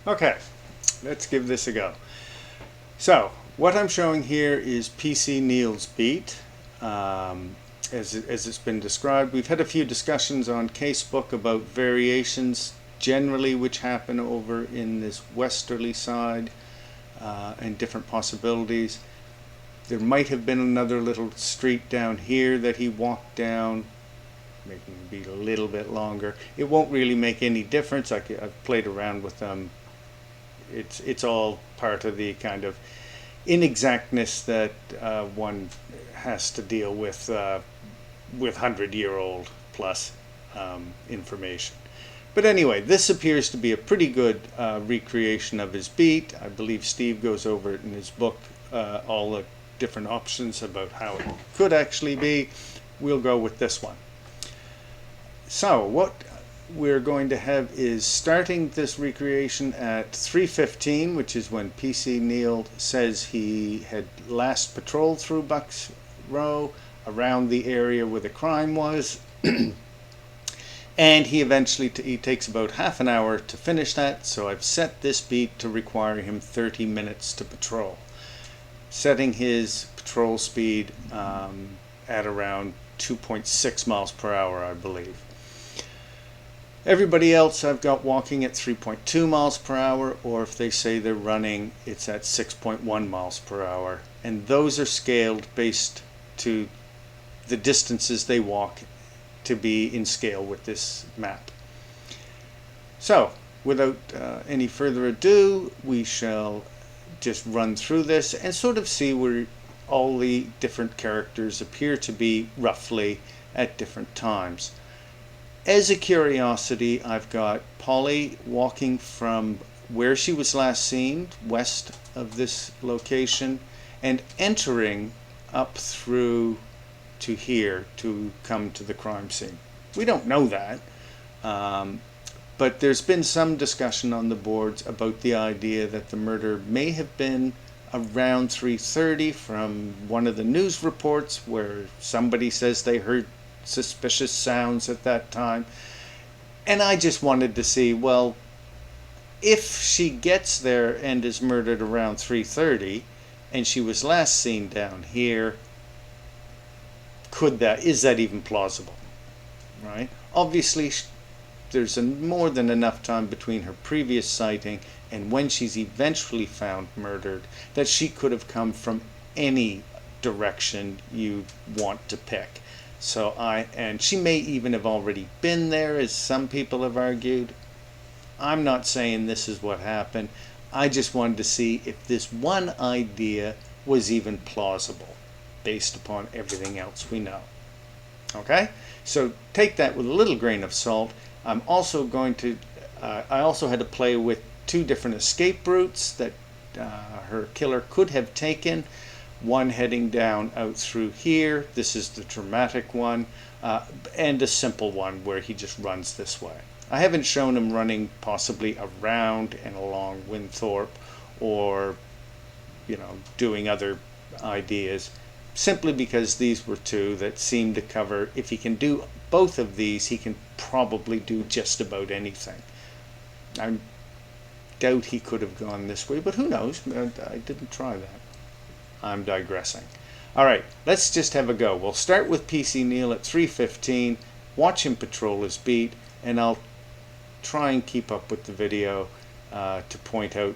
Okay, let's give this a go. So, what I'm showing here is PC Neil's beat. As it's been described, we've had a few discussions on Casebook about variations generally which happen over in this westerly side and different possibilities. There might have been another little street down here that he walked down, making the beat a little bit longer. It won't really make any difference. I've played around with them. It's all part of the kind of inexactness that one has to deal with 100-year-old plus information. But anyway, this appears to be a pretty good recreation of his beat. I believe Steve goes over it in his book, all the different options about how it could actually be. We'll go with this one. So what we're going to have is starting this recreation at 3:15, which is when PC Neil says he had last patrolled through BucksRow, around the area where the crime was. And he eventually he takes about half an hour to finish that, so I've set this beat to require him 30 minutes to patrol, setting his patrol speed at around 2.6 miles per hour, I believe. Everybody else I've got walking at 3.2 miles per hour, or if they say they're running, it's at 6.1 miles per hour. And those are scaled based to the distances they walk to be in scale with this map. So, without any further ado, we shall just run through this and sort of see where all the different characters appear to be roughly at different times. As a curiosity, I've got Polly walking from where she was last seen, west of this location, and entering up through to here to come to the crime scene. We don't know that, but there's been some discussion on the boards about the idea that the murder may have been around 3:30 from one of the news reports where somebody says they heard suspicious sounds at that time. And I just wanted to see, well, if she gets there and is murdered around 3:30 and she was last seen down here, is that even plausible, right? Obviously there's more than enough time between her previous sighting and when she's eventually found murdered that she could have come from any direction you want to pick. So and she may even have already been there, as some people have argued. I'm not saying this is what happened. I just wanted to see if this one idea was even plausible based upon everything else we know. Okay? So take that with a little grain of salt. I'm also going to, I also had to play with two different escape routes that her killer could have taken. One heading down out through here, this is the dramatic one, and a simple one where he just runs this way. I haven't shown him running possibly around and along Winthorpe or, doing other ideas, simply because these were two that seemed to cover, if he can do both of these, he can probably do just about anything. I doubt he could have gone this way, but who knows? I didn't try that. I'm digressing. Alright, let's just have a go. We'll start with PC Neil at 3:15, watch him patrol his beat, and I'll try and keep up with the video to point out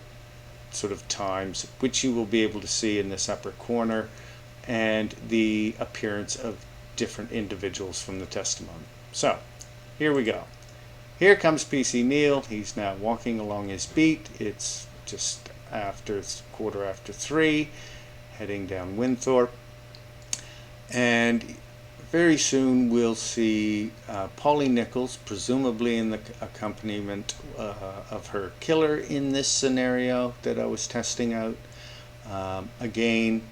sort of times, which you will be able to see in this upper corner, and the appearance of different individuals from the testimony. So, here we go. Here comes PC Neil. He's now walking along his beat. It's just after 3:15, heading down Winthorpe. And very soon we'll see Polly Nichols, presumably in the accompaniment of her killer in this scenario that I was testing out. Again,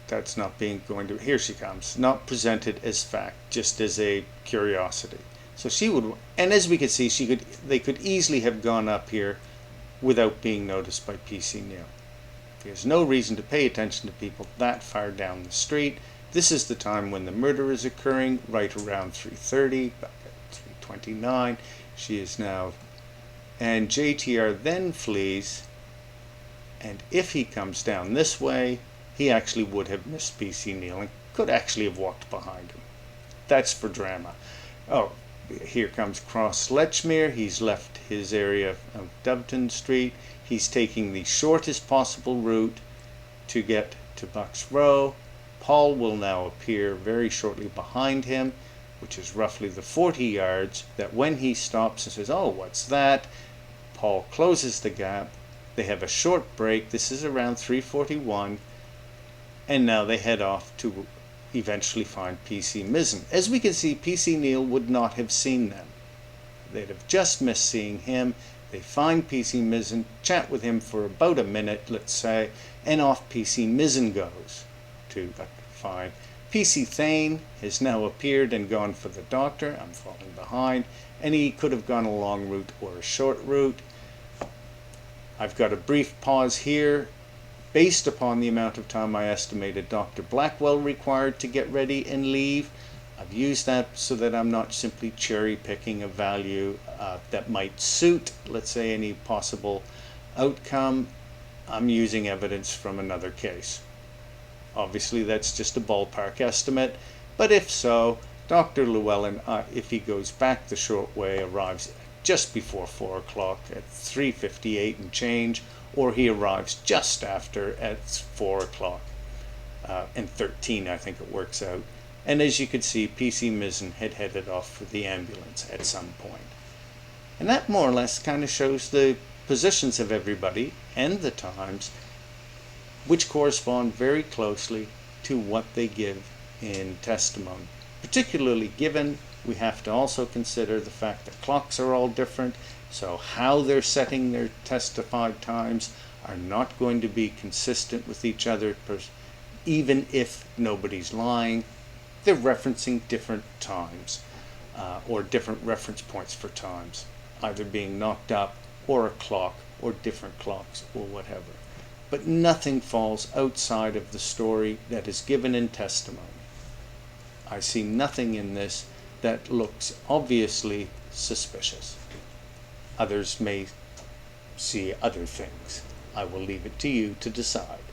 that's not here she comes, not presented as fact, just as a curiosity. So she would, and as we could see, they could easily have gone up here without being noticed by PC Neil. There's no reason to pay attention to people that far down the street. This is the time when the murder is occurring, right around 3:30, back at 3:29. She is now and JTR then flees, and if he comes down this way, he actually would have missed PC Neal and could actually have walked behind him. That's for drama. Oh, here comes Cross Lechmere. He's left his area of Doveton Street. He's taking the shortest possible route to get to BucksRow. Paul will now appear very shortly behind him, which is roughly the 40 yards, that when he stops and says, "Oh, what's that?" Paul closes the gap. They have a short break. This is around 3:41. And now they head off to eventually find PC Mizzen. As we can see, PC Neal would not have seen them. They'd have just missed seeing him. They find PC Mizzen, chat with him for about a minute, let's say, and off PC Mizzen goes to find. PC Thane has now appeared and gone for the doctor. I'm falling behind. And he could have gone a long route or a short route. I've got a brief pause here. Based upon the amount of time I estimated Dr. Blackwell required to get ready and leave, I've used that so that I'm not simply cherry picking a value that might suit, let's say, any possible outcome. I'm using evidence from another case. Obviously, that's just a ballpark estimate, but if so, Dr. Llewellyn, if he goes back the short way, arrives just before 4 o'clock at 3:58 and change, or he arrives just after at 4 o'clock and 13, I think it works out. And as you could see, PC Mizzen had headed off for the ambulance at some point. And that more or less kind of shows the positions of everybody and the times, which correspond very closely to what they give in testimony. Particularly given we have to also consider the fact that clocks are all different, so how they're setting their testified times are not going to be consistent with each other, even if nobody's lying. They're referencing different times, or different reference points for times, either being knocked up or a clock or different clocks or whatever. But nothing falls outside of the story that is given in testimony. I see nothing in this that looks obviously suspicious. Others may see other things. I will leave it to you to decide.